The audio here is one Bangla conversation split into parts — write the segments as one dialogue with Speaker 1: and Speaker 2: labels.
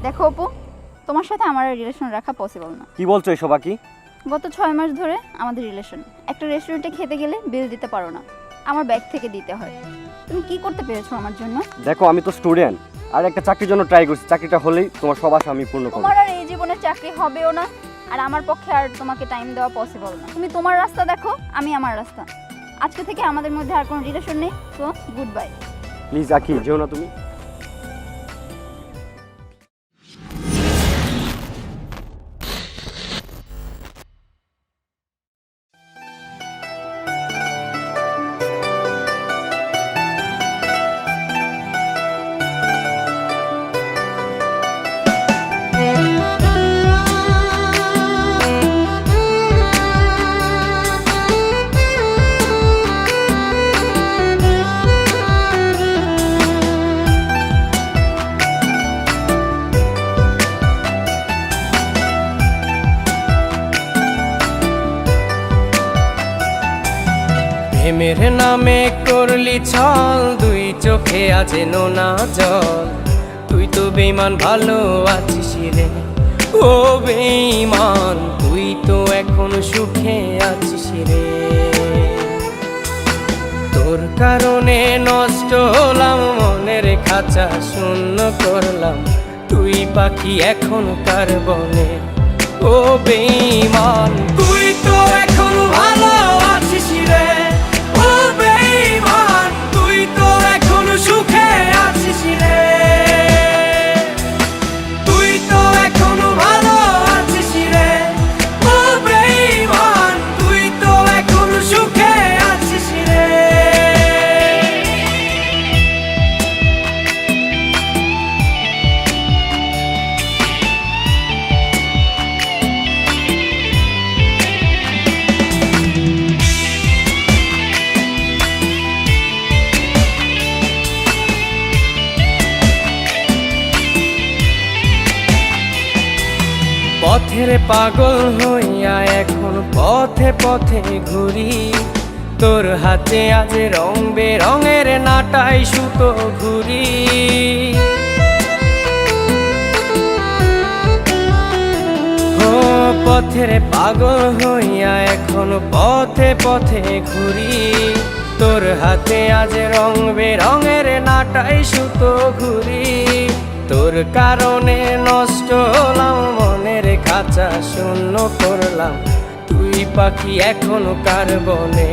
Speaker 1: দেখো অপু, তোমার সাথে আমার রিলেশন রাখা পসিবল না।
Speaker 2: কি বলছো এসব আকি?
Speaker 1: গত 6 মাস ধরে আমাদের রিলেশন। একটা রেস্টুরেন্টে খেতে গেলে বিল দিতে পারো না, আমার ব্যাগ থেকে দিতে হয়। তুমি কি করতে পেরেছো আমার জন্য?
Speaker 2: দেখো আমি তো স্টুডেন্ট, আর একটা চাকরির জন্য ট্রাই করছি। চাকরিটা হলেই তোমার সব আশা আমি পূর্ণ করব।
Speaker 1: তোমার আর এই জীবনে চাকরি হবেও না, আর আমার পক্ষে আর তোমাকে টাইম দেওয়া পসিবল না। তুমি তোমার রাস্তা দেখো, আমি আমার রাস্তা। আজকে থেকে আমাদের মধ্যে আর কোনো রিলেশন নেই, সো গুড বাই।
Speaker 2: প্লিজ আকি, যেও না তুমি।
Speaker 3: প্রেমের নামে করলি ছল, দুই চোখে আছে নোনা জল। তুই তো বেঈমান, ভালো আছিস রে ও বেঈমান, তুই তো এখন সুখে আছিস রে। তোর কারণে নষ্ট হলাম, মনের খাঁচা শূন্য করলাম। তুই পাখি এখন কার বনে ও বেঈমান, তুই তো এখন ভালো আছিস রে ও বেঈমান, তুই তো এখন সুখে আছিস রে। তুই তো এখন ভালো আছিস রে ও বেঈমান, তুই তো এখন সুখে আছিস রে। পথের পাগল হইয়া এখন পথে পথে ঘুরি, তোর হাতে আজ রং বেরঙের নাটাই সুতো ঘুরি। ও পথের পাগল হইয়া এখন পথে পথে ঘুরি, তোর হাতে আজ রং বেরঙের নাটাই সুতো ঘুরি। তোর কারণে নষ্ট হলাম, মনের খাঁচা শূন্য করলাম। তুই পাখি এখন কার বনে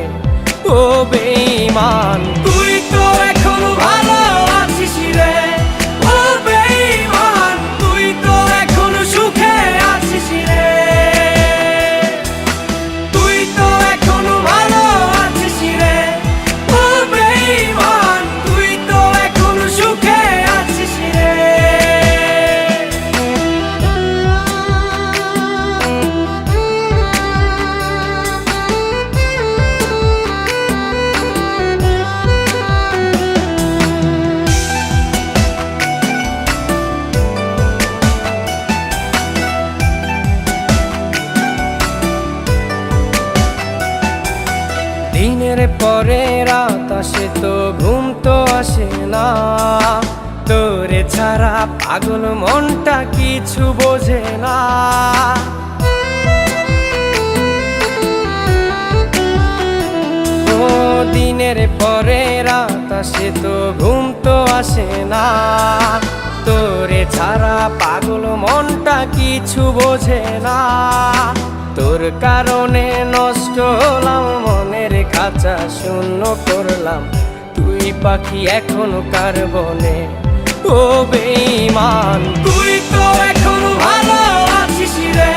Speaker 3: ও বেঈমান, তুই তো এখন ভালো আছিস রে ও বেঈমান, তুই তো এখন সুখে আছিস রে। তুই তো এখন ভালো আছিস রে ও বেঈমান, তুই তো এখন সুখে আছিস রে। দিনের পরে রাত আসে তো ঘুম তো আসে না, তোরে ছাড়া পাগল মনটা কিছু বোঝে না। ও দিনের পরে রাত আসে তো ঘুম তো আসে না, তোরে ছাড়া পাগল মনটা কিছু বোঝে না। তোর কারণে নষ্ট হলাম, মনের খাঁচা শূন্য করলাম। তুই পাখি এখন কার বনে ও বেঈমান, তুই তো এখন ভালো আছিস রে